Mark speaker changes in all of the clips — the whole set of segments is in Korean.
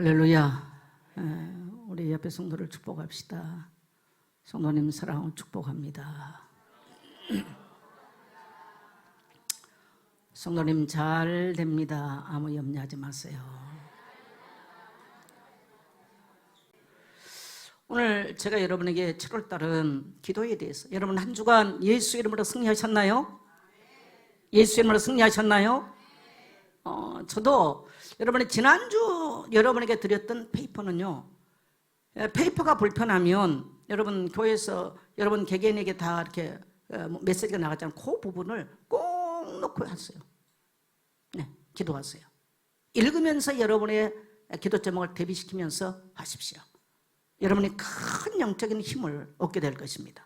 Speaker 1: 할렐루야. 우리 옆에 성도를 축복합시다. 성도님 사랑을 축복합니다. 성도님 잘 됩니다. 아무 염려하지 마세요. 오늘 제가 여러분에게 7월달은 기도에 대해서, 여러분 한 주간 예수 이름으로 승리하셨나요? 예수 이름으로 승리하셨나요? 저도 여러분의 지난주 여러분에게 드렸던 페이퍼는요, 페이퍼가 불편하면 여러분 교회에서 여러분 개개인에게 다 이렇게 메시지가 나갔잖아요. 그 부분을 꼭 놓고 하세요. 네, 기도하세요. 읽으면서 여러분의 기도 제목을 대비시키면서 하십시오. 여러분이 큰 영적인 힘을 얻게 될 것입니다.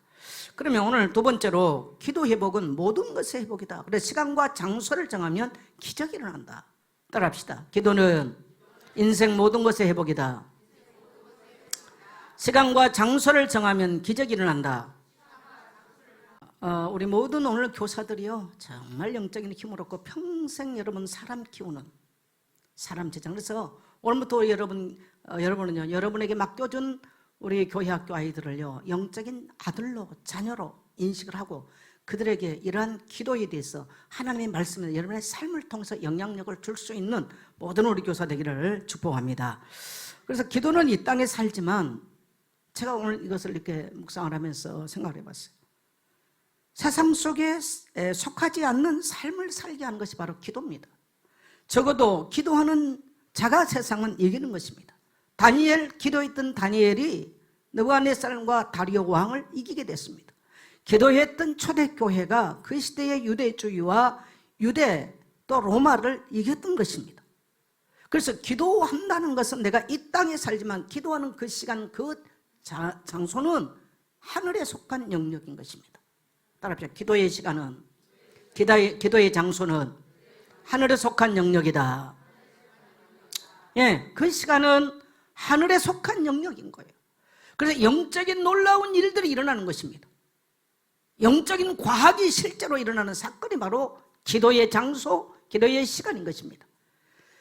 Speaker 1: 그러면 오늘 두 번째로, 기도 회복은 모든 것의 회복이다. 그래서 시간과 장소를 정하면 기적이 일어난다. 따라합시다. 기도는 인생 모든 것의 회복이다. 시간과 장소를 정하면 기적이 일어난다. 우리 모든 오늘 교사들이요, 정말 영적인 힘을 얻고 평생 여러분 사람 키우는 사람 제장. 그래서 오늘부터 여러분은요, 여러분에게 맡겨준 우리 교회 학교 아이들을요, 영적인 아들로, 자녀로 인식을 하고 그들에게 이러한 기도에 대해서 하나님의 말씀에 여러분의 삶을 통해서 영향력을 줄 수 있는 모든 우리 교사 되기를 축복합니다. 그래서 기도는 이 땅에 살지만, 제가 오늘 이것을 이렇게 묵상을 하면서 생각을 해봤어요. 세상 속에 속하지 않는 삶을 살게 하는 것이 바로 기도입니다. 적어도 기도하는 자가 세상은 이기는 것입니다. 기도했던 다니엘이 느부갓네살과 다리오 왕을 이기게 됐습니다. 기도했던 초대교회가 그 시대의 유대주의와 유대 또 로마를 이겼던 것입니다. 그래서 기도한다는 것은 내가 이 땅에 살지만 기도하는 그 시간, 그 장소는 하늘에 속한 영역인 것입니다. 따라합시다. 기도의 시간은, 기도의 장소는 하늘에 속한 영역이다. 예, 그 시간은 하늘에 속한 영역인 거예요. 그래서 영적인 놀라운 일들이 일어나는 것입니다. 영적인 과학이 실제로 일어나는 사건이 바로 기도의 장소, 기도의 시간인 것입니다.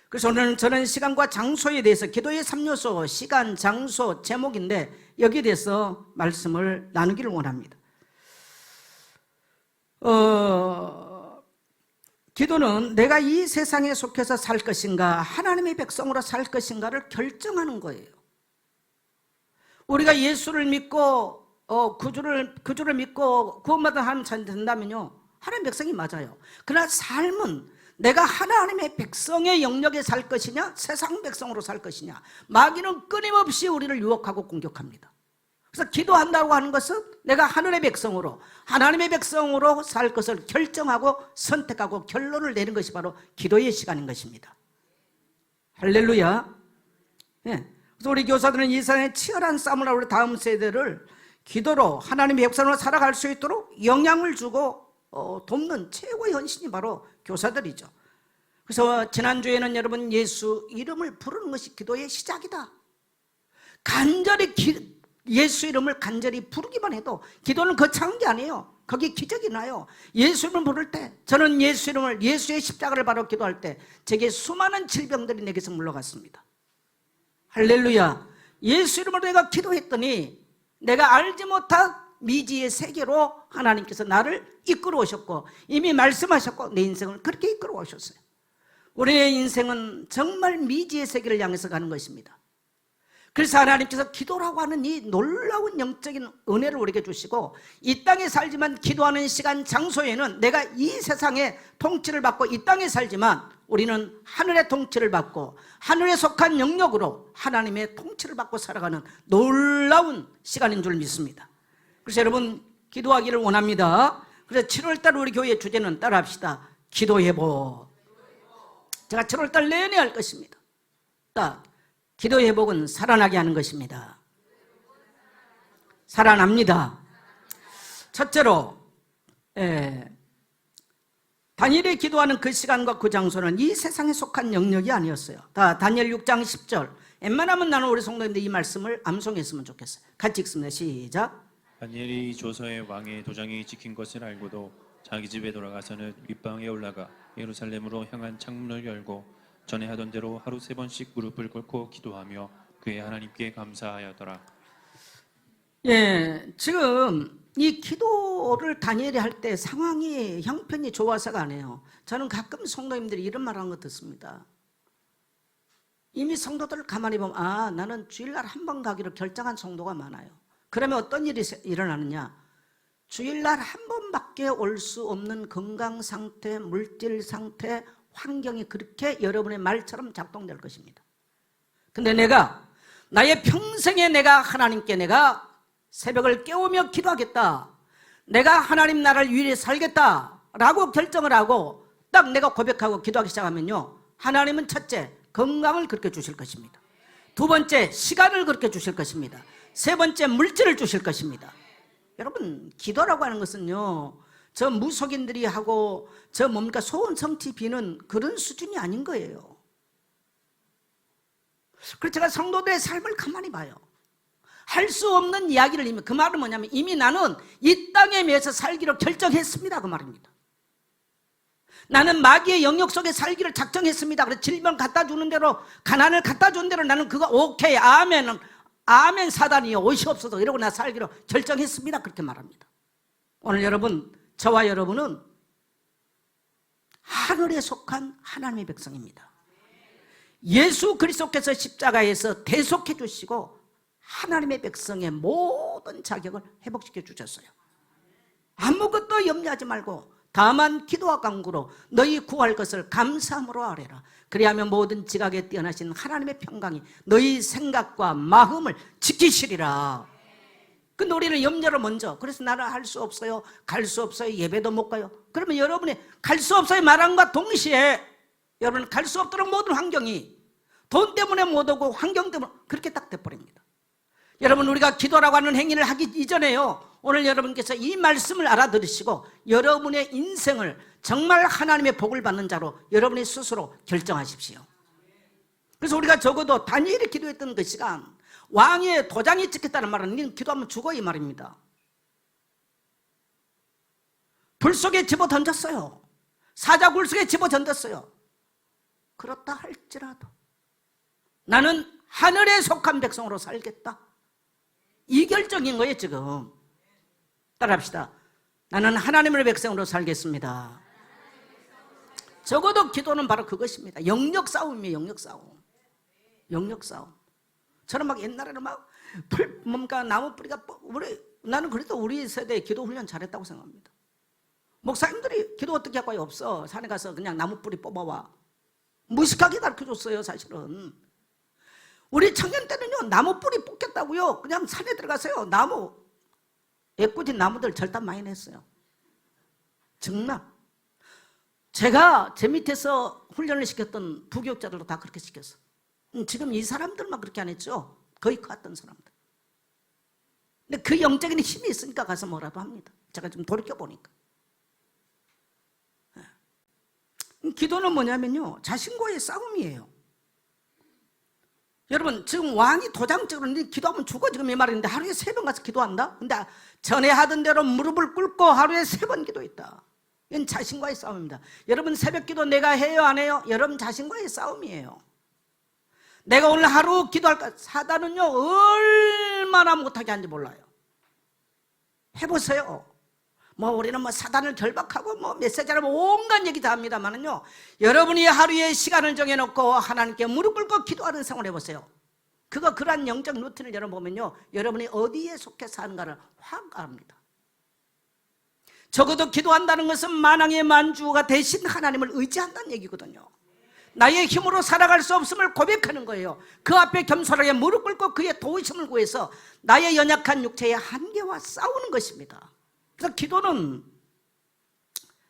Speaker 1: 그래서 오늘 저는 시간과 장소에 대해서, 기도의 3요소, 시간, 장소, 제목인데 여기에 대해서 말씀을 나누기를 원합니다. 기도는 내가 이 세상에 속해서 살 것인가, 하나님의 백성으로 살 것인가를 결정하는 거예요. 우리가 예수를 믿고 구주를 믿고 구원받은 하나님 자녀 된다면요, 하나님의 백성이 맞아요. 그러나 삶은 내가 하나님의 백성의 영역에 살 것이냐, 세상 백성으로 살 것이냐, 마귀는 끊임없이 우리를 유혹하고 공격합니다. 그래서 기도한다고 하는 것은 내가 하늘의 백성으로, 하나님의 백성으로 살 것을 결정하고 선택하고 결론을 내는 것이 바로 기도의 시간인 것입니다. 할렐루야. 예. 그래서 우리 교사들은 이 세상에 치열한 싸움을 하고 우리 다음 세대를 기도로 하나님의 백성으로 살아갈 수 있도록 영향을 주고 돕는 최고의 헌신이 바로 교사들이죠. 그래서 지난주에는 여러분 예수 이름을 부르는 것이 기도의 시작이다. 간절히 예수 이름을 간절히 부르기만 해도 기도는 거창한 게 아니에요. 거기 기적이 나요. 예수 이름을 부를 때, 저는 예수 이름을, 예수의 십자가를 바로 기도할 때 제게 수많은 질병들이 내게서 물러갔습니다. 할렐루야. 예수 이름으로 내가 기도했더니 내가 알지 못한 미지의 세계로 하나님께서 나를 이끌어 오셨고, 이미 말씀하셨고 내 인생을 그렇게 이끌어 오셨어요. 우리의 인생은 정말 미지의 세계를 향해서 가는 것입니다. 그래서 하나님께서 기도라고 하는 이 놀라운 영적인 은혜를 우리에게 주시고, 이 땅에 살지만 기도하는 시간, 장소에는 내가 이 세상의 통치를 받고 이 땅에 살지만 우리는 하늘의 통치를 받고 하늘에 속한 영역으로 하나님의 통치를 받고 살아가는 놀라운 시간인 줄 믿습니다. 그래서 여러분 기도하기를 원합니다. 그래서 7월달 우리 교회의 주제는, 따라합시다. 기도 회복. 제가 7월달 내내 할 것입니다. 기도 회복은 살아나게 하는 것입니다. 살아납니다. 첫째로, 다니엘이 기도하는 그 시간과 그 장소는 이 세상에 속한 영역이 아니었어요. 다니엘 6장 10절. 웬만하면 나는 우리 성도님들 이 말씀을 암송했으면 좋겠어요. 같이 읽습니다. 시작.
Speaker 2: 다니엘이 조서의 왕의 도장이 찍힌 것을 알고도 자기 집에 돌아가서는 윗방에 올라가 예루살렘으로 향한 창문을 열고 전에 하던 대로 하루 3번씩 무릎을 꿇고 기도하며 그의 하나님께 감사하여더라.
Speaker 1: 예, 지금 이 기도를 다니엘이 할 때 상황이 형편이 좋아서가 아니에요. 저는 가끔 성도님들이 이런 말 하는 거 듣습니다. 이미 성도들을 가만히 보면 나는 주일날 한 번 가기로 결정한 성도가 많아요. 그러면 어떤 일이 일어나느냐? 주일날 한 번밖에 올 수 없는 건강 상태, 물질 상태, 환경이 그렇게 여러분의 말처럼 작동될 것입니다. 근데 내가 나의 평생에 내가 하나님께 내가 새벽을 깨우며 기도하겠다, 내가 하나님 나라를 위해 살겠다라고 결정을 하고 딱 내가 고백하고 기도하기 시작하면요, 하나님은 첫째 건강을 그렇게 주실 것입니다. 두 번째 시간을 그렇게 주실 것입니다. 세 번째 물질을 주실 것입니다. 여러분, 기도라고 하는 것은요, 저 무속인들이 하고 저 뭡니까 소원 성취 비는 그런 수준이 아닌 거예요. 그래서 제가 성도들의 삶을 가만히 봐요. 할 수 없는 이야기를 이미, 그 말은 뭐냐면 이미 나는 이 땅에 매서 살기로 결정했습니다, 그 말입니다. 나는 마귀의 영역 속에 살기를 작정했습니다. 그래서 질병 갖다 주는 대로, 가난을 갖다 주는 대로 나는 그거 오케이, 아멘, 아멘 사단이요 오시옵소서, 이러고 나 살기로 결정했습니다, 그렇게 말합니다. 오늘 여러분, 저와 여러분은 하늘에 속한 하나님의 백성입니다. 예수 그리스도께서 십자가에서 대속해 주시고 하나님의 백성의 모든 자격을 회복시켜 주셨어요. 아무것도 염려하지 말고 다만 기도와 간구로 너희 구할 것을 감사함으로 아뢰라. 그리하면 모든 지각에 뛰어나신 하나님의 평강이 너희 생각과 마음을 지키시리라. 근데 우리는 염려를 먼저, 그래서 나는 할 수 없어요, 갈 수 없어요, 예배도 못 가요. 그러면 여러분이 갈 수 없어요 말함과 동시에 여러분 갈 수 없도록 모든 환경이 돈 때문에 못 오고 환경 때문에 그렇게 딱 돼버립니다. 여러분, 우리가 기도라고 하는 행위를 하기 이전에요, 오늘 여러분께서 이 말씀을 알아들으시고 여러분의 인생을 정말 하나님의 복을 받는 자로 여러분이 스스로 결정하십시오. 그래서 우리가 적어도 다니엘이 기도했던 그 시간, 왕의 도장이 찍혔다는 말은 니는 기도하면 죽어 이 말입니다. 불 속에 집어 던졌어요. 사자굴 속에 집어 던졌어요. 그렇다 할지라도 나는 하늘에 속한 백성으로 살겠다, 이 결정인 거예요. 지금 따라합시다. 나는 하나님의 백성으로 살겠습니다. 적어도 기도는 바로 그것입니다. 영역 싸움이에요. 영역 싸움. 영역 싸움. 저는 막 옛날에는 막 뭔가 나무 뿌리가 나는 그래도 우리 세대에 기도 훈련 잘했다고 생각합니다. 목사님들이 기도 어떻게 할 거예요? 없어. 산에 가서 그냥 나무 뿌리 뽑아와. 무식하게 가르쳐줬어요, 사실은. 우리 청년 때는요, 나무 뿌리 뽑겠다고요, 그냥 산에 들어가서요, 나무, 애꿎은 나무들 절단 많이 냈어요. 정말. 제가 제 밑에서 훈련을 시켰던 부교육자들도 다 그렇게 시켰어. 지금 이 사람들만 그렇게 안 했죠. 거의 갔던 사람들. 근데 그 영적인 힘이 있으니까 가서 뭐라도 합니다. 제가 좀 돌이켜보니까. 기도는 뭐냐면요, 자신과의 싸움이에요. 여러분, 지금 왕이 도장적으로 기도하면 죽어, 지금 이 말인데 하루에 3번 가서 기도한다? 근데 전에 하던 대로 무릎을 꿇고 하루에 3번 기도했다. 이건 자신과의 싸움입니다. 여러분, 새벽 기도 내가 해요, 안 해요? 여러분 자신과의 싸움이에요. 내가 오늘 하루 기도할까? 사단은요, 얼마나 못하게 하는지 몰라요. 해보세요. 우리는 사단을 결박하고 메시지를 온갖 얘기 다 합니다만은요, 여러분이 하루에 시간을 정해놓고 하나님께 무릎 꿇고 기도하는 생활을 해보세요. 그러한 영적 루틴을 여러분 보면요, 여러분이 어디에 속해 사는가를 확 압니다. 적어도 기도한다는 것은 만왕의 만주가 대신 하나님을 의지한다는 얘기거든요. 나의 힘으로 살아갈 수 없음을 고백하는 거예요. 그 앞에 겸손하게 무릎 꿇고 그의 도우심을 구해서 나의 연약한 육체의 한계와 싸우는 것입니다. 그래서 기도는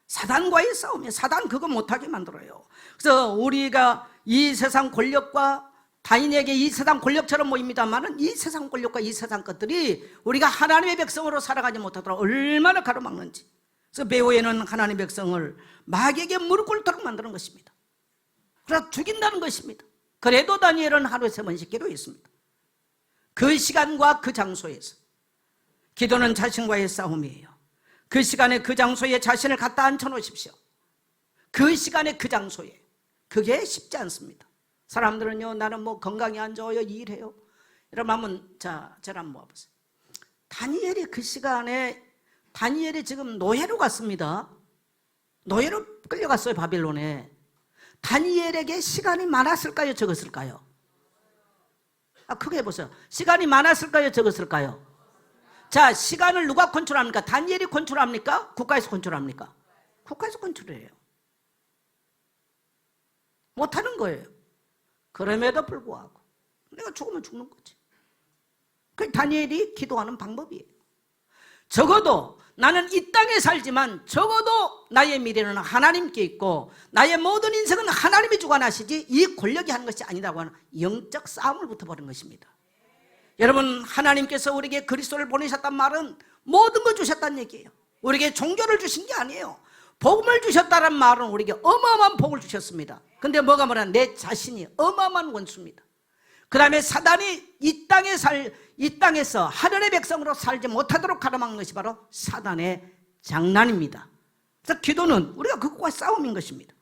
Speaker 1: 사단과의 싸움이에요. 사단 그거 못하게 만들어요. 그래서 우리가 이 세상 권력과 다인에게 이 세상 권력처럼 보입니다만은 이 세상 권력과 이 세상 것들이 우리가 하나님의 백성으로 살아가지 못하도록 얼마나 가로막는지. 그래서 배후에는 하나님의 백성을 마귀에게 무릎 꿇도록 만드는 것입니다. 그래서 죽인다는 것입니다. 그래도 다니엘은 하루에 3번씩 기도했습니다. 그 시간과 그 장소에서. 기도는 자신과의 싸움이에요. 그 시간에 그 장소에 자신을 갖다 앉혀놓으십시오. 그 시간에 그 장소에 그게 쉽지 않습니다. 사람들은요, 나는 뭐 건강이 안 좋아요, 일해요. 이러면 한번, 자, 저를 한번 모아보세요. 다니엘이 그 시간에, 다니엘이 지금 노예로 갔습니다. 노예로 끌려갔어요, 바빌론에. 다니엘에게 시간이 많았을까요, 적었을까요? 크게 해보세요. 시간이 많았을까요, 적었을까요? 자, 시간을 누가 컨트롤합니까? 다니엘이 컨트롤합니까? 국가에서 컨트롤합니까? 국가에서 컨트롤해요. 못하는 거예요. 그럼에도 불구하고 내가 죽으면 죽는 거지. 그 다니엘이 기도하는 방법이에요. 적어도 나는 이 땅에 살지만 적어도 나의 미래는 하나님께 있고 나의 모든 인생은 하나님이 주관하시지 이 권력이 하는 것이 아니라고 하는 영적 싸움을 붙어버린 것입니다. 여러분, 하나님께서 우리에게 그리스도를 보내셨단 말은 모든 걸 주셨다는 얘기예요. 우리에게 종교를 주신 게 아니에요. 복음을 주셨다는 말은 우리에게 어마어마한 복을 주셨습니다. 근데 뭐가 뭐라, 내 자신이 어마어마한 원수입니다. 그 다음에 사단이 이 땅에서 하늘의 백성으로 살지 못하도록 가로막는 것이 바로 사단의 장난입니다. 그래서 기도는 우리가 그것과 싸움인 것입니다.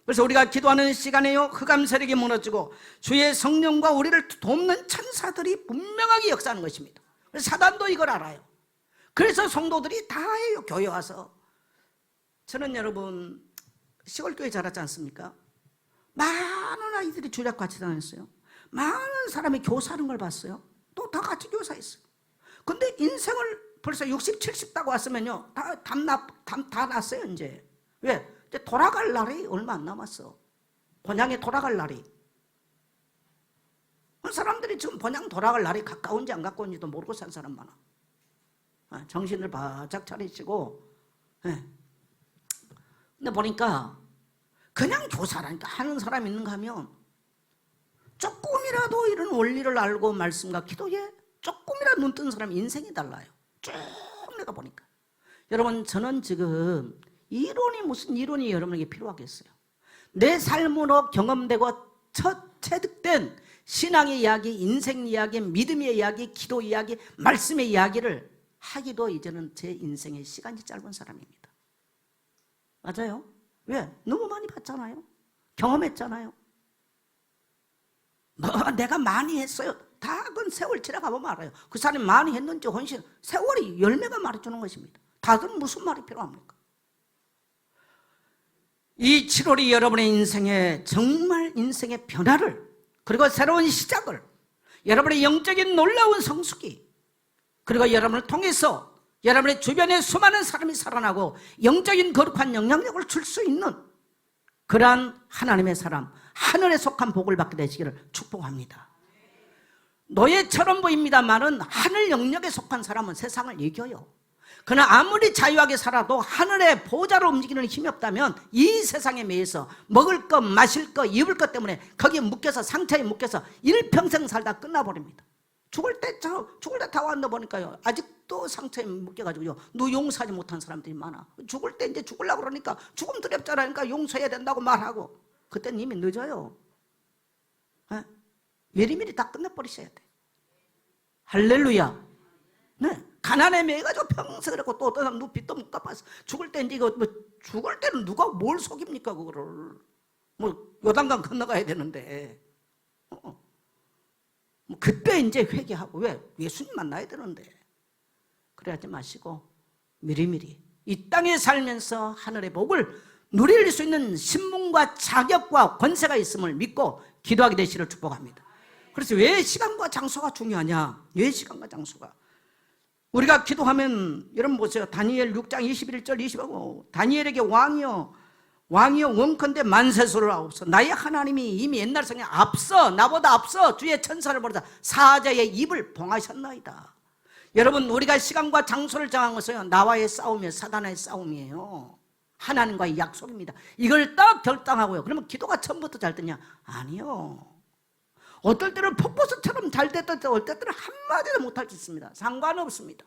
Speaker 1: 그래서 우리가 기도하는 시간에요, 흑암 세력이 무너지고 주의 성령과 우리를 돕는 천사들이 분명하게 역사하는 것입니다. 그래서 사단도 이걸 알아요. 그래서 성도들이 다 해요. 교회 와서. 저는 여러분 시골교회 자랐지 않습니까? 많은 아이들이 주일학 같이 다녔어요. 많은 사람이 교사하는 걸 봤어요. 또 다 같이 교사했어요. 근데 인생을 벌써 60, 70 따고 왔으면요, 다 났어요 이제. 왜? 이제 돌아갈 날이 얼마 안 남았어. 본향에 돌아갈 날이. 사람들이 지금 본향 돌아갈 날이 가까운지 안 가까운지도 모르고 산 사람 많아. 정신을 바짝 차리시고. 근데 보니까 그냥 교사라니까 하는 사람 있는가 하면 조금이라도 이런 원리를 알고 말씀과 기도에 조금이라도 눈 뜬 사람 인생이 달라요. 쭉 내가 보니까. 여러분, 저는 지금 이론이 무슨 이론이 여러분에게 필요하겠어요. 내 삶으로 경험되고 첫 체득된 신앙의 이야기, 인생 이야기, 믿음의 이야기, 기도 이야기, 말씀의 이야기를 하기도 이제는 제 인생의 시간이 짧은 사람입니다. 맞아요? 왜? 너무 많이 봤잖아요. 경험했잖아요. 내가 많이 했어요. 다 그건 세월 지나가보면 알아요. 그 사람이 많이 했는지 헌신, 세월이 열매가 말해주는 것입니다. 다들 무슨 말이 필요합니까? 이 7월이 여러분의 인생에 정말 인생의 변화를, 그리고 새로운 시작을, 여러분의 영적인 놀라운 성숙이, 그리고 여러분을 통해서 여러분의 주변에 수많은 사람이 살아나고 영적인 거룩한 영향력을 줄 수 있는 그러한 하나님의 사람, 하늘에 속한 복을 받게 되시기를 축복합니다. 노예처럼 보입니다만은 하늘 영역에 속한 사람은 세상을 이겨요. 그러나 아무리 자유하게 살아도 하늘의 보좌로 움직이는 힘이 없다면 이 세상에 매여서 먹을 것, 마실 것, 입을 것 때문에 거기에 묶여서, 상처에 묶여서 일평생 살다 끝나버립니다. 죽을 때 다 왔나 보니까요, 아직도 상처에 묶여가지고요, 너 용서하지 못한 사람들이 많아. 죽을 때 이제 죽으려고 그러니까 죽음 두렵잖아니까 용서해야 된다고 말하고, 그때는 이미 늦어요. 미리미리 다 끝내버리셔야 돼. 할렐루야. 네. 가난에 매여가지고 평생 그랬고, 또 어떤 사람 빚도 못 갚아서 죽을 때 이제 이거 죽을 때는 누가 뭘 속입니까, 그거를. 요단강 건너가야 되는데. 그때 이제 회개하고. 왜? 예수님 만나야 되는데. 그래하지 마시고 미리미리 이 땅에 살면서 하늘의 복을 누릴 수 있는 신분과 자격과 권세가 있음을 믿고 기도하게 되시기를 축복합니다. 그래서 왜 시간과 장소가 중요하냐? 왜 시간과 장소가? 우리가 기도하면, 여러분 보세요. 다니엘 6장 21절 25, 다니엘에게 왕이여 원컨대 만세수를 하옵소서. 나의 하나님이 이미 옛날 성에 앞서, 나보다 앞서 주의 천사를 보내사 사자의 입을 봉하셨나이다. 여러분, 우리가 시간과 장소를 정한 것은 나와의 싸움이에요. 사단의 싸움이에요. 하나님과의 약속입니다. 이걸 딱 결단하고요. 그러면 기도가 처음부터 잘 되냐? 아니요. 어떨 때는 폭포수처럼 잘 됐을 때, 어떨 때는 한마디도 못할 수 있습니다. 상관없습니다.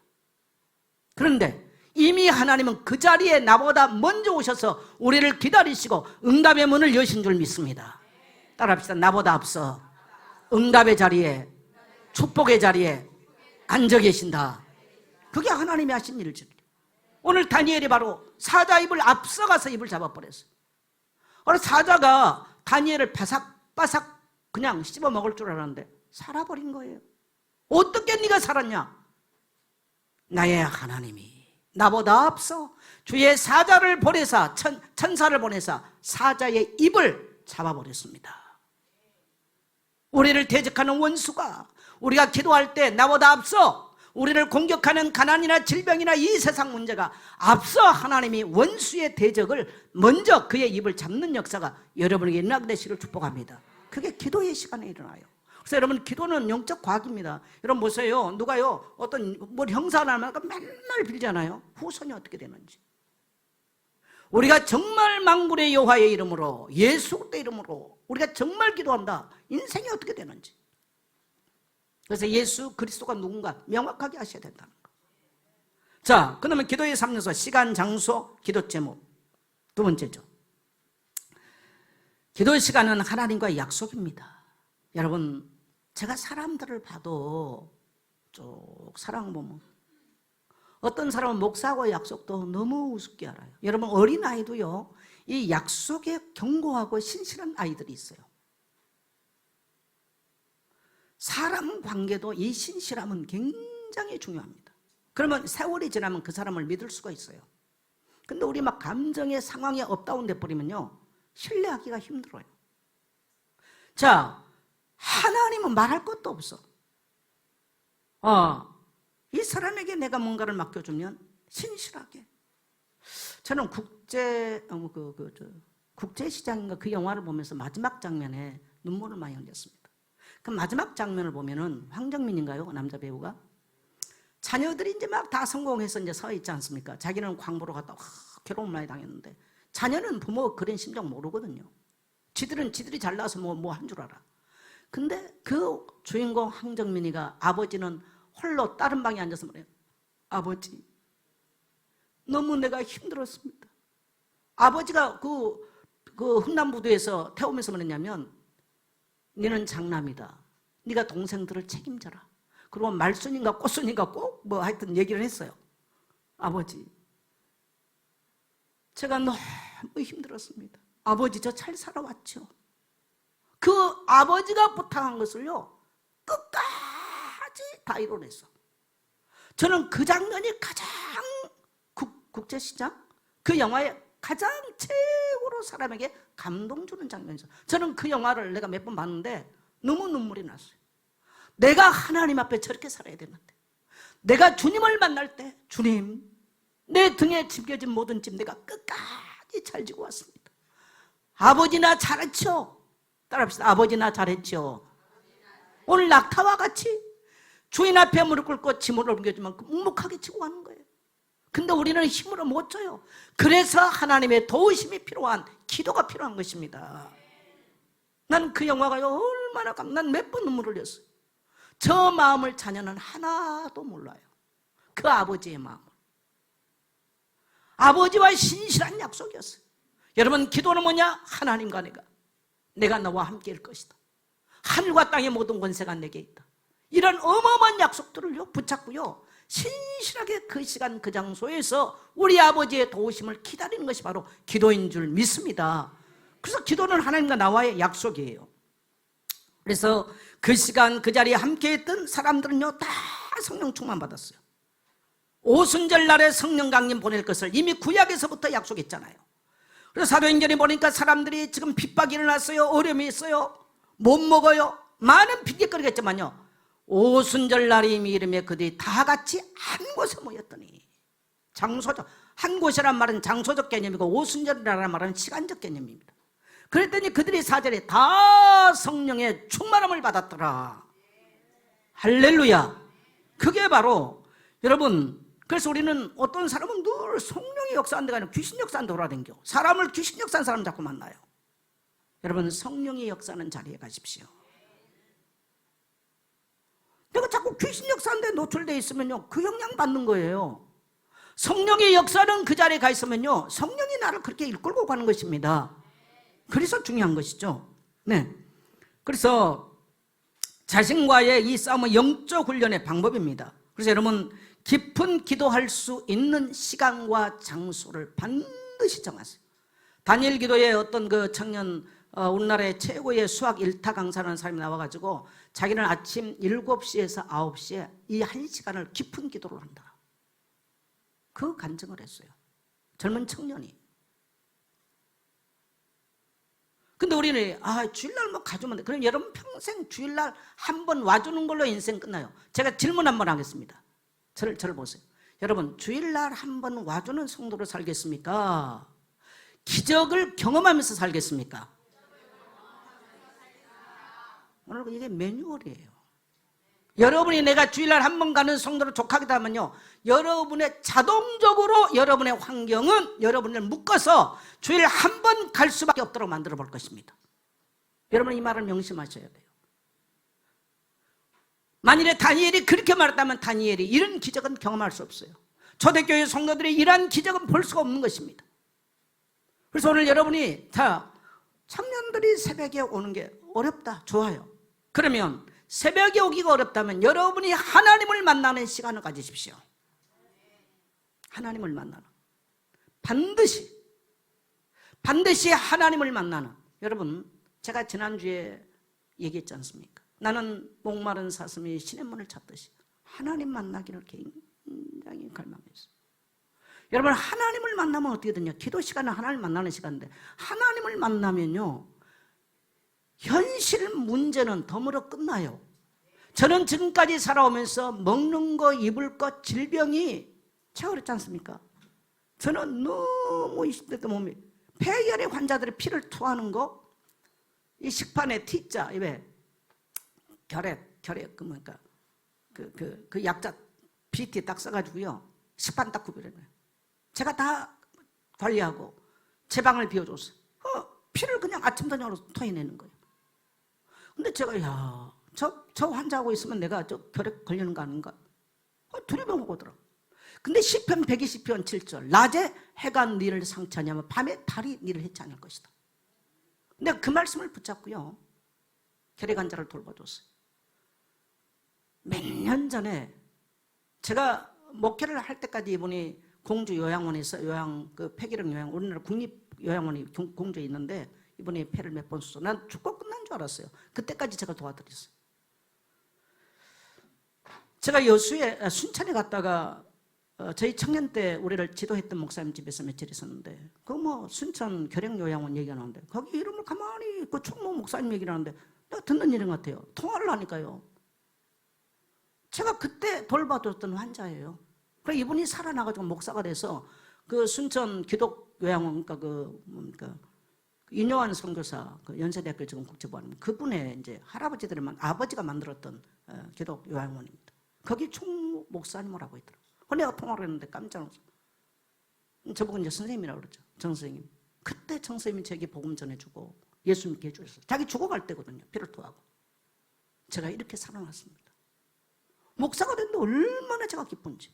Speaker 1: 그런데 이미 하나님은 그 자리에 나보다 먼저 오셔서 우리를 기다리시고 응답의 문을 여신 줄 믿습니다. 따라합시다. 나보다 앞서 응답의 자리에, 축복의 자리에 앉아 계신다. 그게 하나님이 하신 일이죠. 오늘 다니엘이 바로 사자 입을 앞서가서 입을 잡아버렸어요. 그래서 사자가 다니엘을 바삭바삭 그냥 씹어 먹을 줄 알았는데 살아버린 거예요. 어떻게 네가 살았냐? 나의 하나님이 나보다 앞서 주의 사자를 보내사 천사를 보내사 사자의 입을 잡아버렸습니다. 우리를 대적하는 원수가 우리가 기도할 때 나보다 앞서 우리를 공격하는 가난이나 질병이나 이 세상 문제가 앞서 하나님이 원수의 대적을 먼저 그의 입을 잡는 역사가 여러분에게 일어나게 되시기를 축복합니다. 그게 기도의 시간에 일어나요. 그래서 여러분 기도는 영적 과학입니다. 여러분 보세요. 누가요 어떤 뭘 형사를 하면 맨날 빌잖아요. 후손이 어떻게 되는지. 우리가 정말 만군의 여호와의 이름으로 예수 그리스도의 이름으로 우리가 정말 기도한다. 인생이 어떻게 되는지. 그래서 예수 그리스도가 누군가 명확하게 하셔야 된다는 거. 자, 그러면 기도의 3요소 시간, 장소, 기도 제목. 두 번째죠. 기도의 시간은 하나님과의 약속입니다. 여러분 제가 사람들을 봐도 쭉 살아보면 어떤 사람은 목사하고의 약속도 너무 우습게 알아요. 여러분 어린아이도요 이 약속에 견고하고 신실한 아이들이 있어요. 사람 관계도 이 신실함은 굉장히 중요합니다. 그러면 세월이 지나면 그 사람을 믿을 수가 있어요. 근데 우리 막 감정의 상황에 업다운 돼 버리면요 신뢰하기가 힘들어요. 자, 하나님은 말할 것도 없어. 이 사람에게 내가 뭔가를 맡겨주면 신실하게. 저는 국제시장인가 그 영화를 보면서 마지막 장면에 눈물을 많이 흘렸습니다. 그 마지막 장면을 보면은 황정민인가요? 남자 배우가 자녀들이 이제 막 다 성공해서 이제 서 있지 않습니까? 자기는 광부로 갔다 괴로움 많이 당했는데 자녀는 부모가 그런 심정 모르거든요. 지들이 잘나서 뭐 한 줄 알아. 근데 그 주인공 황정민이가 아버지는 홀로 다른 방에 앉아서 말해요. 아버지, 너무 내가 힘들었습니다. 아버지가 그 흥남부두에서 태우면서 뭐랬냐면 너는 장남이다. 네가 동생들을 책임져라. 그리고 말순인가 꽃순인가 꼭 뭐 하여튼 얘기를 했어요. 아버지, 제가 너무 힘들었습니다. 아버지 저 잘 살아왔죠. 그 아버지가 부탁한 것을요 끝까지 다 이뤄냈어. 저는 그 장면이 가장 국제시장 그 영화의 가장 최고로 사람에게 감동 주는 장면이죠. 저는 그 영화를 내가 몇 번 봤는데 너무 눈물이 났어요. 내가 하나님 앞에 저렇게 살아야 되는데 내가 주님을 만날 때 주님 내 등에 짐겨진 모든 짐 내가 끝까지 잘 지고 왔습니다. 아버지나 잘했죠. 따라합시다. 아버지나 잘했죠. 오늘 낙타와 같이 주인 앞에 무릎 꿇고 짐을 옮겨주면 묵묵하게 지고 가는 거예요. 근데 우리는 힘으로 못 져요. 그래서 하나님의 도우심이 필요한 기도가 필요한 것입니다. 난 그 영화가요 얼마나 난 몇 번 눈물 흘렸어요. 저 마음을 자녀는 하나도 몰라요. 그 아버지의 마음을. 아버지와 신실한 약속이었어요. 여러분 기도는 뭐냐? 하나님과 내가 너와 함께일 것이다. 하늘과 땅의 모든 권세가 내게 있다. 이런 어마어마한 약속들을요 붙잡고요 신실하게 그 시간 그 장소에서 우리 아버지의 도우심을 기다리는 것이 바로 기도인 줄 믿습니다. 그래서 기도는 하나님과 나와의 약속이에요. 그래서 그 시간 그 자리에 함께했던 사람들은요 다 성령 충만 받았어요. 오순절 날에 성령 강림 보낼 것을 이미 구약에서부터 약속했잖아요. 그래서 사도행전에 보니까 사람들이 지금 핍박이 일어났어요. 어려움이 있어요. 못 먹어요. 많은 핑계거리겠지만요 오순절 날이 이미 이름에 그들이 다 같이 한 곳에 모였더니 장소적 한 곳이란 말은 장소적 개념이고 오순절이라는 말은 시간적 개념입니다. 그랬더니 그들이 4절에 다 성령의 충만함을 받았더라. 할렐루야. 그게 바로 여러분 그래서 우리는 어떤 사람은 늘 성령이 역사한다가 아니라 귀신 역사한다 돌아다녀. 사람을 귀신 역사한 사람 자꾸 만나요. 여러분 성령이 역사하는 자리에 가십시오. 내가 자꾸 귀신 역사하는 데 노출되어 있으면요 그 영향 받는 거예요. 성령의 역사는 그 자리에 가 있으면요 성령이 나를 그렇게 이끌고 가는 것입니다. 그래서 중요한 것이죠. 네. 그래서 자신과의 이 싸움은 영적 훈련의 방법입니다. 그래서 여러분 깊은 기도할 수 있는 시간과 장소를 반드시 정하세요. 다니엘 기도에 어떤 그 청년 우리나라의 최고의 수학 일타 강사라는 사람이 나와가지고 자기는 아침 7시에서 9시에 이 1시간을 깊은 기도를 한다. 그 간증을 했어요. 젊은 청년이. 근데 우리는 주일날 뭐 가주면 돼. 그럼 여러분 평생 주일날 한 번 와주는 걸로 인생 끝나요. 제가 질문 한번 하겠습니다. 저를 보세요. 여러분 주일날 한 번 와주는 성도로 살겠습니까? 기적을 경험하면서 살겠습니까? 오늘 이게 매뉴얼이에요. 여러분이 내가 주일날 한 번 가는 성도로 족하게 되면요, 여러분의 자동적으로 여러분의 환경은 여러분을 묶어서 주일 한 번 갈 수밖에 없도록 만들어 볼 것입니다. 여러분 이 말을 명심하셔야 돼요. 만일에 다니엘이 그렇게 말했다면 다니엘이 이런 기적은 경험할 수 없어요. 초대교회 성도들이 이러한 기적은 볼 수가 없는 것입니다. 그래서 오늘 여러분이 다 청년들이 새벽에 오는 게 어렵다, 좋아요. 그러면 새벽에 오기가 어렵다면 여러분이 하나님을 만나는 시간을 가지십시오. 하나님을 만나는, 반드시 하나님을 만나는. 여러분 제가 지난주에 얘기했지 않습니까? 나는 목마른 사슴이 신의 문을 찾듯이 하나님 만나기를 굉장히 갈망했어요. 여러분 하나님을 만나면 어떻게 되냐? 기도 시간은 하나님을 만나는 시간인데 하나님을 만나면요 현실 문제는 덤으로 끝나요. 저는 지금까지 살아오면서 먹는 거 입을 것 질병이 채워졌지 않습니까? 저는 너무 20대 때 몸이 폐혈의 환자들의 피를 투하는 거, 이 식판에 T자 입에 결핵 그 뭐니까 그 약자 BT 딱 써가지고요 식판 딱 구별해놔요. 제가 다 관리하고 제 방을 비워줬어요. 피를 그냥 아침 저녁으로 토해내는 거예요. 근데 제가 저 환자하고 있으면 내가 저 결핵 걸리는 거 아닌가? 두려움 오더라고. 근데 시편 120편 7절 낮에 해가 니를 상처하냐면 밤에 달이 니를 해치 않을 것이다. 근데 그 말씀을 붙잡고요 결핵 환자를 돌봐줬어요. 몇 년 전에 제가 목회를 할 때까지 이분이 공주 요양원에서 폐기령 요양, 우리나라 국립요양원이 공주에 있는데 이분이 폐를 몇 번 쏘. 난 죽고 끝난 줄 알았어요. 그때까지 제가 도와드렸어요. 제가 여수에 순천에 갔다가 저희 청년 때 우리를 지도했던 목사님 집에서 며칠 있었는데 그 뭐 순천 결핵요양원 얘기가 나오는데 거기 이름을 가만히 그 총무 목사님 얘기를 하는데 내가 듣는 일인 것 같아요. 통화를 하니까요. 제가 그때 돌봐줬던 환자예요. 그래서 이분이 살아나가지고 목사가 돼서 그 순천 기독요양원, 그러니까 인요한 선교사, 그 연세대학교 지금 국제부하는 그분의 이제 아버지가 만들었던 기독요양원입니다. 거기 총무 목사님을 하고 있더라고요. 내가 통화를 했는데 깜짝 놀랐어요. 저보고 이제 선생님이라고 그러죠. 정 선생님. 그때 정 선생님이 제게 복음 전해주고 예수 믿게 해주셨어요. 자기 죽어갈 때거든요. 피를 토하고. 제가 이렇게 살아났습니다. 목사가 됐는데 얼마나 제가 기쁜지.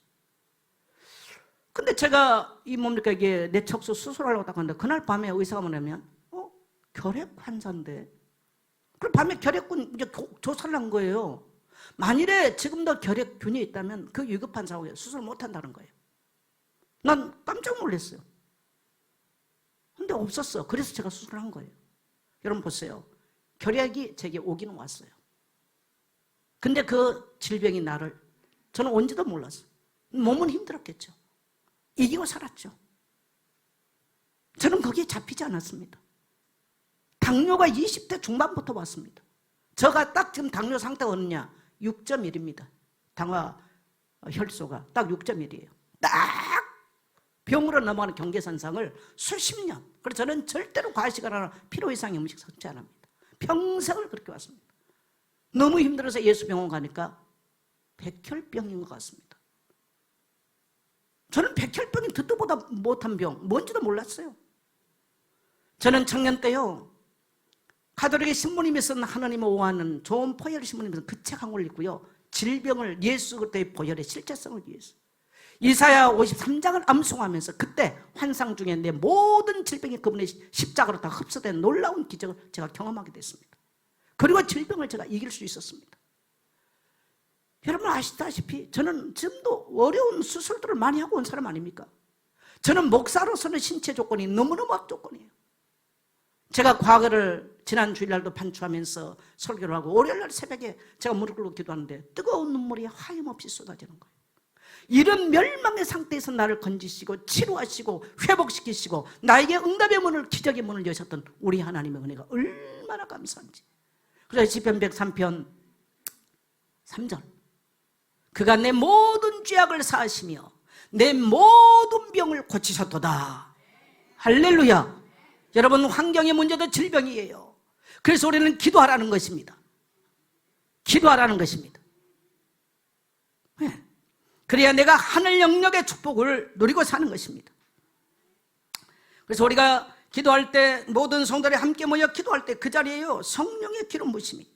Speaker 1: 근데 제가 이게 내 척수 수술하려고 딱 하는데 그날 밤에 의사가 뭐냐면 결핵 환자인데 그럼 밤에 결핵군 이제 조사를 한 거예요. 만일에 지금도 결핵균이 있다면 그 위급한 상황에 수술 못 한다는 거예요. 난 깜짝 놀랐어요. 근데 없었어. 그래서 제가 수술을 한 거예요. 여러분 보세요. 결핵이 제게 오기는 왔어요. 근데 그 질병이 저는 온지도 몰랐어요. 몸은 힘들었겠죠. 이기고 살았죠. 저는 거기에 잡히지 않았습니다. 당뇨가 20대 중반부터 왔습니다. 저가 딱 지금 당뇨 상태가 어느냐? 6.1입니다. 당화 혈소가 딱 6.1이에요. 딱 병으로 넘어가는 경계선상을 수십 년. 그래서 저는 절대로 과식하거나 필요 이상의 음식 섭취 안 합니다. 평생을 그렇게 왔습니다. 너무 힘들어서 예수병원 가니까 백혈병인 것 같습니다. 저는 백혈병이 듣도 보다 못한 병, 뭔지도 몰랐어요. 저는 청년 때요, 가톨릭의 신부님이 쓴 하나님을 오하는 존 포열 신부님이 쓴 그 책 한 권 읽고요, 질병을 예수 그리스도의 보혈의 실제성을 위해서 이사야 53장을 암송하면서 그때 환상 중에 내 모든 질병이 그분의 십자가로 다 흡수된 놀라운 기적을 제가 경험하게 됐습니다. 그리고 질병을 제가 이길 수 있었습니다. 여러분 아시다시피 저는 지금도 어려운 수술들을 많이 하고 온 사람 아닙니까? 저는 목사로서는 신체 조건이 너무너무 악조건이에요. 제가 과거를 지난 주일날도 반추하면서 설교를 하고 월요일날 새벽에 제가 무릎 꿇고 기도하는데 뜨거운 눈물이 하염없이 쏟아지는 거예요. 이런 멸망의 상태에서 나를 건지시고 치료하시고 회복시키시고 나에게 응답의 문을, 기적의 문을 여셨던 우리 하나님의 은혜가 얼마나 감사한지. 그래서 시편 103편 3절, 그가 내 모든 죄악을 사하시며 내 모든 병을 고치셨도다. 할렐루야. 여러분, 환경의 문제도 질병이에요. 그래서 우리는 기도하라는 것입니다. 기도하라는 것입니다. 네. 그래야 내가 하늘 영역의 축복을 누리고 사는 것입니다. 그래서 우리가 기도할 때, 모든 성도들이 함께 모여 기도할 때 그 자리에요, 성령의 기름 부으심이.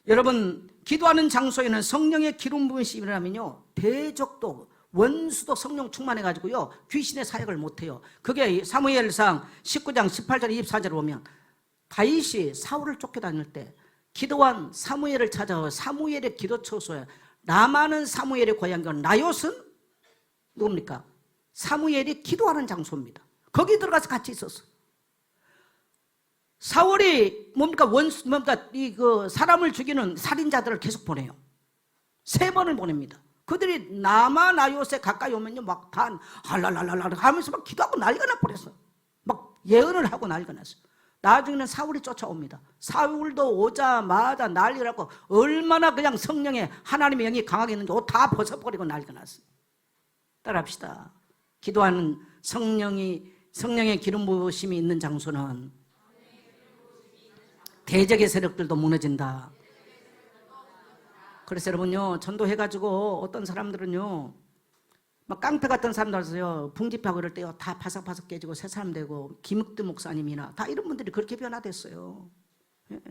Speaker 1: 여러분, 기도하는 장소에는 성령의 기름 부으심이라면요, 대적도 원수도 성령 충만해가지고요 귀신의 사역을 못해요. 그게 사무엘상 19장 18절 24절을 보면 다윗이 사울을 쫓겨다닐 때 기도한 사무엘을 찾아와 사무엘의 기도 처소에, 라마는 사무엘의 고향이고 나요스는 누굽니까? 사무엘이 기도하는 장소입니다. 거기 들어가서 같이 있었어. 사울이 뭡니까? 사람을 죽이는 살인자들을 계속 보내요. 3번을 보냅니다. 그들이 나마 나요스에 가까이 오면요 막 다 할랄랄랄 하면서 막 기도하고 난리가 나버렸어. 막 예언을 하고 난리가 났어. 나중에는 사울이 쫓아옵니다. 사울도 오자마자 난리가 났고 얼마나 그냥 성령의 하나님의 영이 강하게 있는지 옷 다 벗어버리고 난리가 났어. 따라합시다. 기도하는 성령의 기름 부으심이 있는 장소는 대적의 세력들도 무너진다. 그래서 여러분요, 전도해가지고 어떤 사람들은요 막 깡패 같은 사람들이요 붕집하고 그럴 때요 다 바삭바삭 깨지고 새 사람 되고, 김흑두 목사님이나 다 이런 분들이 그렇게 변화됐어요. 예.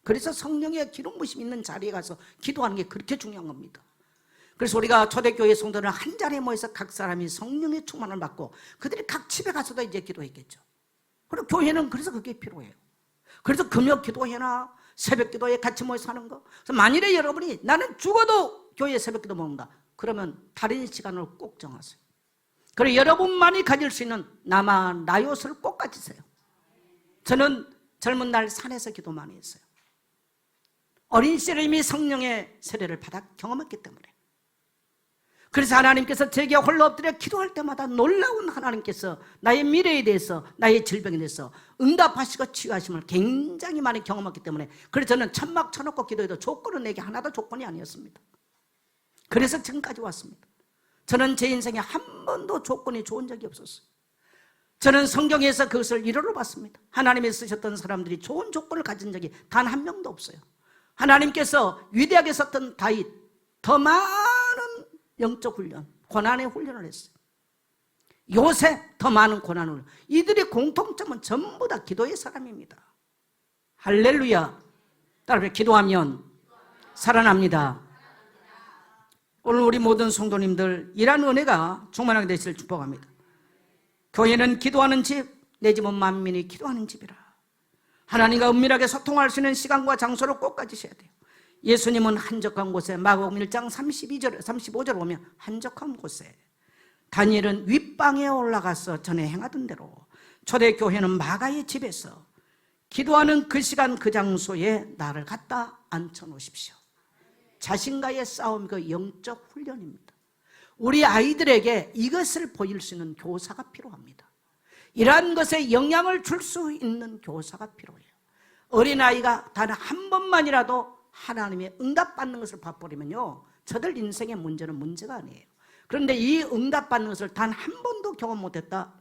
Speaker 1: 그래서 성령의 기름 부으심 있는 자리에 가서 기도하는 게 그렇게 중요한 겁니다. 그래서 우리가 초대교회 성도는 한 자리에 모여서 각 사람이 성령의 충만을 받고 그들이 각 집에 가서도 이제 기도했겠죠. 그리고 교회는 그래서 그게 필요해요. 그래서 금요 기도회나 새벽 기도에 같이 모여서 하는 거. 그래서 만일에 여러분이 나는 죽어도 교회에 새벽 기도 모은다, 그러면 다른 시간을 꼭 정하세요. 그리고 여러분만이 가질 수 있는 나마 나요스를 꼭 가지세요. 저는 젊은 날 산에서 기도 많이 했어요. 어린 시절에 이미 성령의 세례를 받아 경험했기 때문에. 그래서 하나님께서 제게 홀로 엎드려 기도할 때마다 놀라운 하나님께서 나의 미래에 대해서, 나의 질병에 대해서 응답하시고 치유하심을 굉장히 많이 경험했기 때문에, 그래서 저는 천막 쳐놓고 기도해도 조건은 내게 하나도 조건이 아니었습니다. 그래서 지금까지 왔습니다. 저는 제 인생에 한 번도 조건이 좋은 적이 없었어요. 저는 성경에서 그것을 이루어 봤습니다. 하나님이 쓰셨던 사람들이 좋은 조건을 가진 적이 단 한 명도 없어요. 하나님께서 위대하게 썼던 다윗, 더 많은 영적 훈련, 고난의 훈련을 했어요. 요셉, 더 많은 고난을 훈련. 이들의 공통점은 전부 다 기도의 사람입니다. 할렐루야. 따라서 기도하면 살아납니다. 오늘 우리 모든 성도님들 이러한 은혜가 충만하게 되시길 축복합니다. 교회는 기도하는 집, 내 집은 만민이 기도하는 집이라. 하나님과 은밀하게 소통할 수 있는 시간과 장소를 꼭 가지셔야 돼요. 예수님은 한적한 곳에, 마가복음 1장 35절 보면 한적한 곳에, 다니엘은 윗방에 올라가서 전에 행하던 대로, 초대교회는 마가의 집에서 기도하는 그 시간 그 장소에 나를 갖다 앉혀놓으십시오. 자신과의 싸움, 그 영적 훈련입니다. 우리 아이들에게 이것을 보일 수 있는 교사가 필요합니다. 이러한 것에 영향을 줄 수 있는 교사가 필요해요. 어린아이가 단 한 번만이라도 하나님의 응답받는 것을 봐버리면요, 저들 인생의 문제는 문제가 아니에요. 그런데 이 응답받는 것을 단 한 번도 경험 못했다,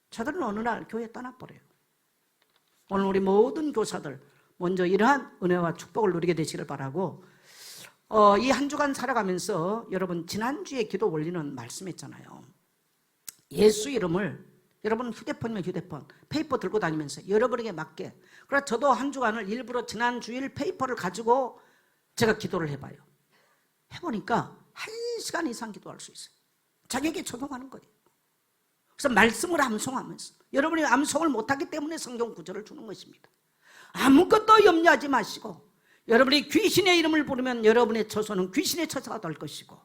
Speaker 1: 저들은 어느 날 교회 떠나버려요. 오늘 우리 모든 교사들 먼저 이러한 은혜와 축복을 누리게 되시길 바라고, 이 한 주간 살아가면서 여러분 지난주에 기도 올리는 말씀했잖아요. 예수 이름을 여러분 휴대폰이면 휴대폰, 페이퍼 들고 다니면서 여러분에게 맞게. 그래서 저도 한 주간을 일부러 지난 주일 페이퍼를 가지고 제가 기도를 해봐요. 해보니까 1시간 이상 기도할 수 있어요. 자기에게 적용하는 거예요. 그래서 말씀을 암송하면서, 여러분이 암송을 못하기 때문에 성경 구절을 주는 것입니다. 아무것도 염려하지 마시고, 여러분이 귀신의 이름을 부르면 여러분의 처소는 귀신의 처소가 될 것이고,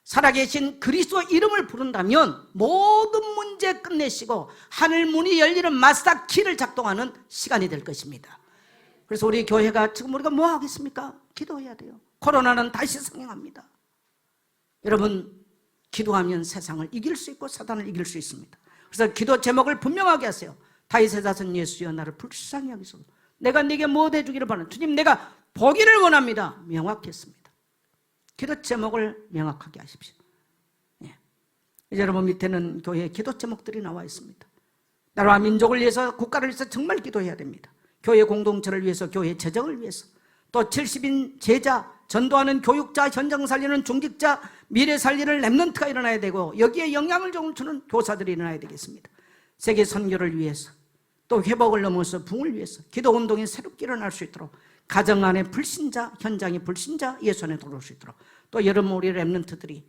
Speaker 1: 살아계신 그리스도 이름을 부른다면 모든 문제 언제 끝내시고 하늘 문이 열리는 마스터 키를 작동하는 시간이 될 것입니다. 그래서 우리 교회가 지금 우리가 뭐 하겠습니까? 기도해야 돼요. 코로나는 다시 상행합니다. 여러분, 기도하면 세상을 이길 수 있고 사단을 이길 수 있습니다. 그래서 기도 제목을 분명하게 하세요. 다윗의 자손 예수여 나를 불쌍히 여기소서. 내가 네게 뭐 해주기를 바라는 주님, 내가 보기를 원합니다. 명확했습니다. 기도 제목을 명확하게 하십시오. 예. 이제 여러분 밑에는 교회에 기도 제목들이 나와 있습니다. 나라와 민족을 위해서, 국가를 위해서 정말 기도해야 됩니다. 교회 공동체를 위해서, 교회 재정을 위해서, 또 70인 제자, 전도하는 교육자, 현장 살리는 중직자, 미래 살리는 랩런트가 일어나야 되고, 여기에 영향을 주는 교사들이 일어나야 되겠습니다. 세계 선교를 위해서, 또 회복을 넘어서 붕을 위해서 기도 운동이 새롭게 일어날 수 있도록, 가정 안에 불신자, 현장이 불신자, 예수 안에 들어올 수 있도록, 또 여러분 우리 랩런트들이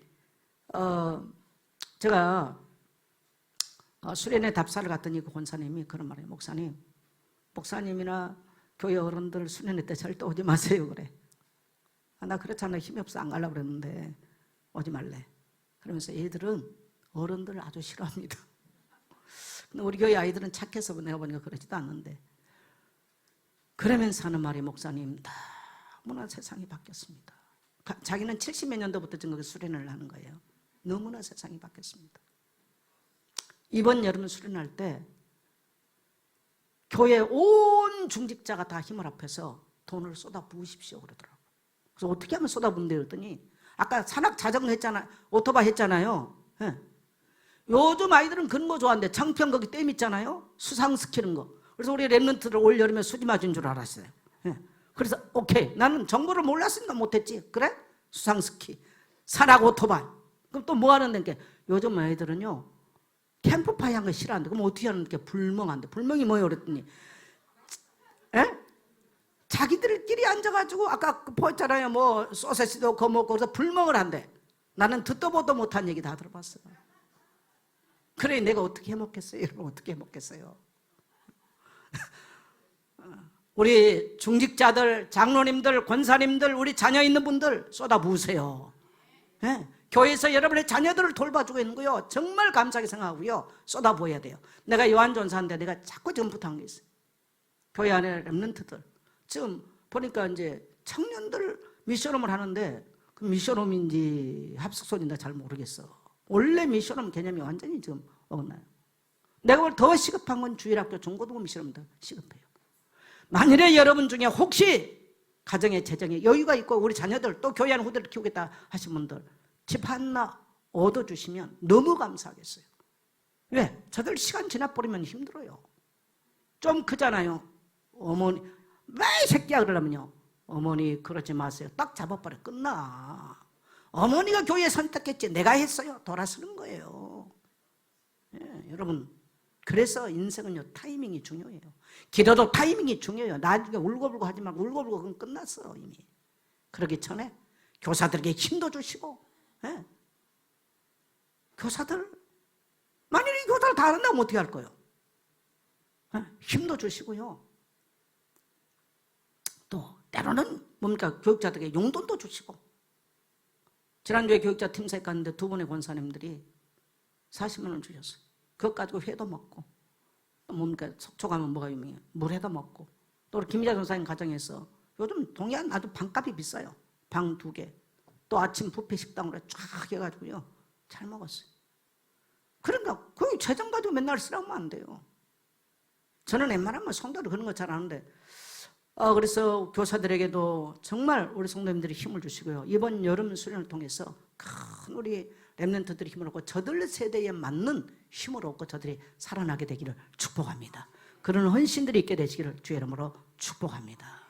Speaker 1: 제가 수련회 답사를 갔더니 그 권사님이 그런 말이에요. 목사님이나 교회 어른들 수련회 때 절대 오지 마세요 그래. 나 그렇잖아, 힘이 없어 안 가려고 그랬는데 오지 말래. 그러면서 얘들은 어른들을 아주 싫어합니다. 근데 우리 교회 아이들은 착해서 내가 보니까 그러지도 않는데, 그러면서 하는 말이, 목사님 너무나 세상이 바뀌었습니다. 자기는 70몇 년도부터 지금 수련을 하는 거예요. 너무나 세상이 바뀌었습니다. 이번 여름 수련할 때 교회 온 중직자가 다 힘을 합해서 돈을 쏟아 부으십시오 그러더라고요. 그래서 어떻게 하면 쏟아 부은대요 그랬더니, 아까 산악 자전거 했잖아요, 오토바이 했잖아요. 예. 요즘 아이들은 그런 거 좋아하는데, 창평 거기 댐 있잖아요, 수상시키는 거. 그래서 우리 랩런트를 올 여름에 수지 맞은 줄 알았어요. 예. 그래서 오케이, 나는 정보를 몰랐으니까 못했지. 그래? 수상스키, 산악 오토바이. 그럼 또 뭐 하는데, 요즘 아이들은요 캠프파이 한 거 싫어한대. 그럼 어떻게 하는데? 불멍한대. 불멍이 뭐예요 그랬더니, 에? 자기들끼리 앉아가지고, 아까 보였잖아요, 뭐 소세지도 거먹고, 그래서 불멍을 한대. 나는 듣도 보도 못한 얘기 다 들어봤어요. 그래, 내가 어떻게 해먹겠어요? 여러분 어떻게 해먹겠어요? 우리 중직자들, 장로님들, 권사님들, 우리 자녀 있는 분들 쏟아부으세요. 네? 교회에서 여러분의 자녀들을 돌봐주고 있는 거요, 정말 감사하게 생각하고요, 쏟아부어야 돼요. 내가 요한전사인데 내가 자꾸 전부터 한 게 있어요. 교회 안에 랩런트들 지금 보니까 이제 청년들 미션홈을 하는데, 그 미션홈인지 합숙소인지 잘 모르겠어. 원래 미션홈 개념이 완전히 지금 어긋나요. 내가 볼 더 시급한 건 주일학교, 중고등부 미션홈도 시급해요. 만일에 여러분 중에 혹시 가정에 재정에 여유가 있고 우리 자녀들 또 교회 안에 후대를 키우겠다 하신 분들 집 하나 얻어주시면 너무 감사하겠어요. 왜? 저들 시간 지나버리면 힘들어요. 좀 크잖아요. 어머니 왜 새끼야 그러려면요, 어머니 그러지 마세요. 딱 잡아버려, 끝나. 어머니가 교회 선택했지 내가 했어요, 돌아서는 거예요. 예, 여러분, 그래서 인생은요 타이밍이 중요해요. 기도도 타이밍이 중요해요. 나중에 울고불고 하지 말고, 울고불고 그건 끝났어 이미. 그러기 전에 교사들에게 힘도 주시고, 예. 교사들 만약에 교사를 다 한다면 어떻게 할 거예요? 예? 힘도 주시고요, 또 때로는 뭡니까, 교육자들에게 용돈도 주시고. 지난주에 교육자 팀사에 갔는데 두 분의 권사님들이 40만 원 주셨어요. 그것 가지고 회도 먹고, 뭡니까, 속초 가면 뭐가 유명해요? 물회도 먹고. 또 우리 김희자 전사님 가정에서 요즘 동해안 아주 방값이 비싸요. 방 2개. 또 아침 뷔페 식당으로 쫙 해가지고요 잘 먹었어요. 그러니까 그 재정 가지고 맨날 쓰라면 안 돼요. 저는 웬만하면 성도들 그런 거 잘 아는데, 그래서 교사들에게도 정말 우리 성도님들이 힘을 주시고요, 이번 여름 수련을 통해서 큰 우리 랩런트들이 힘을 얻고 저들 세대에 맞는 힘을 얻고 저들이 살아나게 되기를 축복합니다. 그런 헌신들이 있게 되시기를 주의 이름으로 축복합니다.